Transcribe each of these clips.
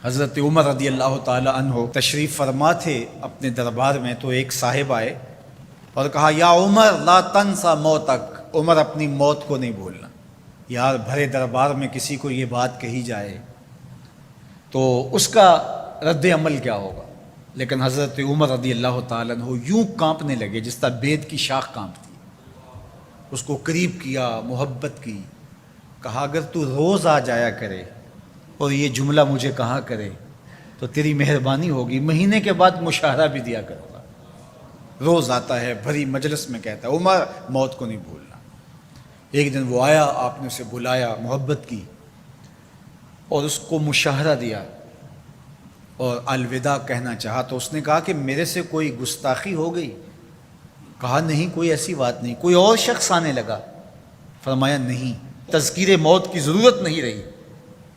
حضرت عمر رضی اللہ تعالی عنہ تشریف فرما تھے اپنے دربار میں، تو ایک صاحب آئے اور کہا یا عمر لا تنسا موتک، عمر اپنی موت کو نہیں بھولنا۔ یار بھرے دربار میں کسی کو یہ بات کہی جائے تو اس کا رد عمل کیا ہوگا، لیکن حضرت عمر رضی اللہ تعالیٰ عنہ یوں کانپنے لگے جس طرح بید کی شاخ کانپتی، اس کو قریب کیا، محبت کی، کہا اگر تو روز آ جایا کرے اور یہ جملہ مجھے کہا کرے تو تیری مہربانی ہوگی، مہینے کے بعد مشاہرہ بھی دیا کروں گا۔ روز آتا ہے، بھری مجلس میں کہتا ہے عمر موت کو نہیں بھولنا۔ ایک دن وہ آیا، آپ نے اسے بلایا، محبت کی اور اس کو مشاہرہ دیا اور الوداع کہنا چاہا، تو اس نے کہا کہ میرے سے کوئی گستاخی ہو گئی؟ کہا نہیں، کوئی ایسی بات نہیں۔ کوئی اور شخص آنے لگا؟ فرمایا نہیں۔ تذکیر موت کی ضرورت نہیں رہی؟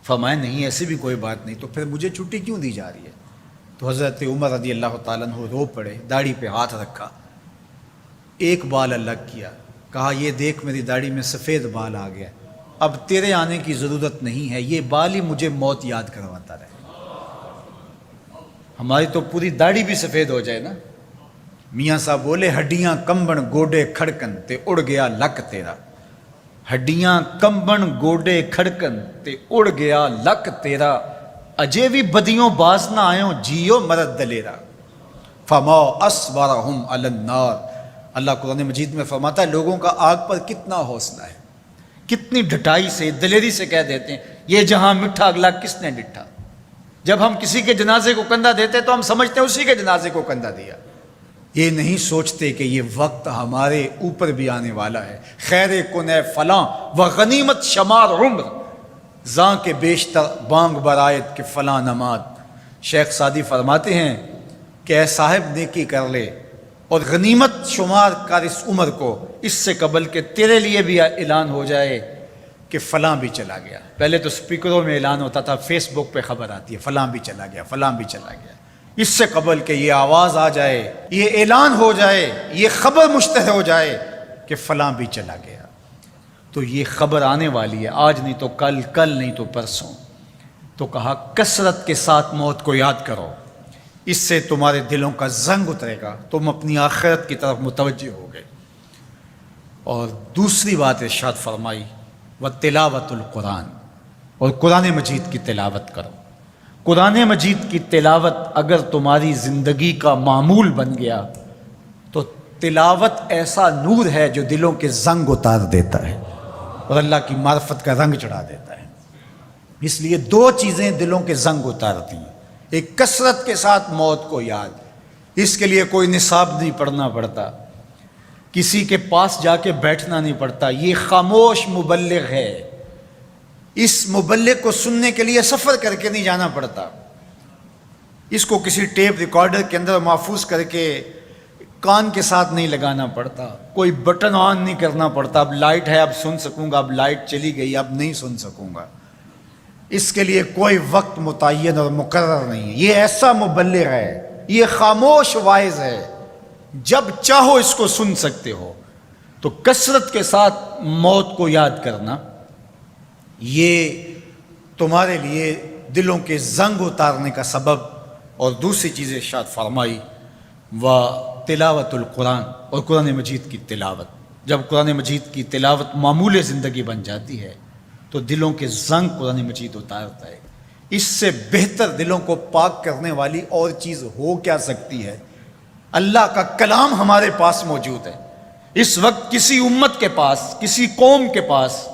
فرمایا نہیں، ایسی بھی کوئی بات نہیں۔ تو پھر مجھے چھٹی کیوں دی جا رہی ہے؟ تو حضرت عمر رضی اللہ تعالیٰ عنہ رو پڑے، داڑھی پہ ہاتھ رکھا، ایک بال الگ کیا، کہا یہ دیکھ میری داڑھی میں سفید بال آ گیا، اب تیرے آنے کی ضرورت نہیں ہے، یہ بال ہی مجھے موت یاد کرواتا رہے۔ ہماری تو پوری داڑھی بھی سفید ہو جائے نا۔ میاں صاحب بولے ہڈیاں کمبن گوڈے کھڑکن تے اڑ گیا لک تیرا، ہڈیاں کمبن گوڈے کھڑکن تے اڑ گیا لک تیرا، اجے بھی بدیوں باز نہ آئوں جیو مرد دلیرا، فما اصبرہم علی النار۔ اللہ قرآن مجید میں فرماتا ہے لوگوں کا آگ پر کتنا حوصلہ ہے، کتنی ڈٹائی سے، دلیری سے کہہ دیتے ہیں یہ جہاں مٹھا اگلا کس نے ڈٹھا۔ جب ہم کسی کے جنازے کو کندھا دیتے تو ہم سمجھتے ہیں اسی کے جنازے کو کندھا دیا، یہ نہیں سوچتے کہ یہ وقت ہمارے اوپر بھی آنے والا ہے۔ خیر کن فلاں و غنیمت شمار عمر، زاں کے بیشتر بانگ برآیت کہ فلاں نماد۔ شیخ سعدی فرماتے ہیں کہ اے صاحب نیکی کر لے اور غنیمت شمار کر اس عمر کو، اس سے قبل کہ تیرے لیے بھی اعلان ہو جائے کہ فلاں بھی چلا گیا۔ پہلے تو سپیکروں میں اعلان ہوتا تھا، فیس بک پہ خبر آتی ہے فلاں بھی چلا گیا، فلاں بھی چلا گیا۔ اس سے قبل کہ یہ آواز آ جائے، یہ اعلان ہو جائے، یہ خبر مشتہر ہو جائے کہ فلاں بھی چلا گیا، تو یہ خبر آنے والی ہے، آج نہیں تو کل، کل نہیں تو پرسوں۔ تو کہا کثرت کے ساتھ موت کو یاد کرو، اس سے تمہارے دلوں کا زنگ اترے گا، تم اپنی آخرت کی طرف متوجہ ہو گئے۔ اور دوسری بات ارشاد فرمائی وَتِلَاوَةُ القرآن، اور قرآن مجید کی تلاوت کرو۔ قرآن مجید کی تلاوت اگر تمہاری زندگی کا معمول بن گیا تو تلاوت ایسا نور ہے جو دلوں کے زنگ اتار دیتا ہے اور اللہ کی معرفت کا رنگ چڑھا دیتا ہے۔ اس لیے دو چیزیں دلوں کے زنگ اتارتی ہیں، ایک کثرت کے ساتھ موت کو یاد، اس کے لیے کوئی نصاب نہیں پڑھنا پڑتا، کسی کے پاس جا کے بیٹھنا نہیں پڑتا، یہ خاموش مبلغ ہے، اس مبلغ کو سننے کے لیے سفر کر کے نہیں جانا پڑتا، اس کو کسی ٹیپ ریکارڈر کے اندر محفوظ کر کے کان کے ساتھ نہیں لگانا پڑتا، کوئی بٹن آن نہیں کرنا پڑتا، اب لائٹ ہے اب سن سکوں گا، اب لائٹ چلی گئی اب نہیں سن سکوں گا، اس کے لیے کوئی وقت متعین اور مقرر نہیں ہے۔ یہ ایسا مبلغ ہے، یہ خاموش واعظ ہے، جب چاہو اس کو سن سکتے ہو۔ تو کثرت کے ساتھ موت کو یاد کرنا یہ تمہارے لیے دلوں کے زنگ اتارنے کا سبب۔ اور دوسری چیز ارشاد فرمائی وَتِلَاوَةُ القرآن، اور قرآن مجید کی تلاوت۔ جب قرآن مجید کی تلاوت معمول زندگی بن جاتی ہے تو دلوں کے زنگ قرآن مجید اتارتا ہے۔ اس سے بہتر دلوں کو پاک کرنے والی اور چیز ہو کیا سکتی ہے؟ اللہ کا کلام ہمارے پاس موجود ہے۔ اس وقت کسی امت کے پاس، کسی قوم کے پاس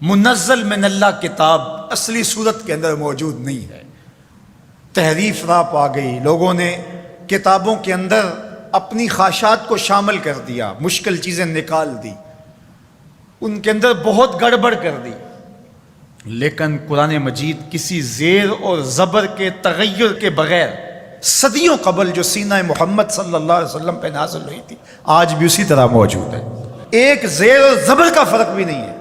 منزل من اللہ کتاب اصلی صورت کے اندر موجود نہیں ہے۔ تحریف راہ پا گئی، لوگوں نے کتابوں کے اندر اپنی خواہشات کو شامل کر دیا، مشکل چیزیں نکال دی، ان کے اندر بہت گڑبڑ کر دی، لیکن قرآن مجید کسی زیر اور زبر کے تغیر کے بغیر صدیوں قبل جو سینہ محمد صلی اللہ علیہ وسلم پہ نازل ہوئی تھی آج بھی اسی طرح موجود ہے۔ ایک زیر اور زبر کا فرق بھی نہیں ہے،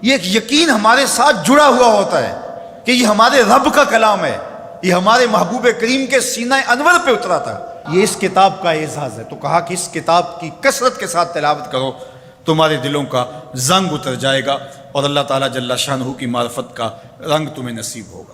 یہ ایک یقین ہمارے ساتھ جڑا ہوا ہوتا ہے کہ یہ ہمارے رب کا کلام ہے، یہ ہمارے محبوب کریم کے سینہ انور پہ اترا تھا، یہ اس کتاب کا اعزاز ہے۔ تو کہا کہ اس کتاب کی کثرت کے ساتھ تلاوت کرو، تمہارے دلوں کا زنگ اتر جائے گا اور اللہ تعالیٰ جل شانہ کی معرفت کا رنگ تمہیں نصیب ہوگا۔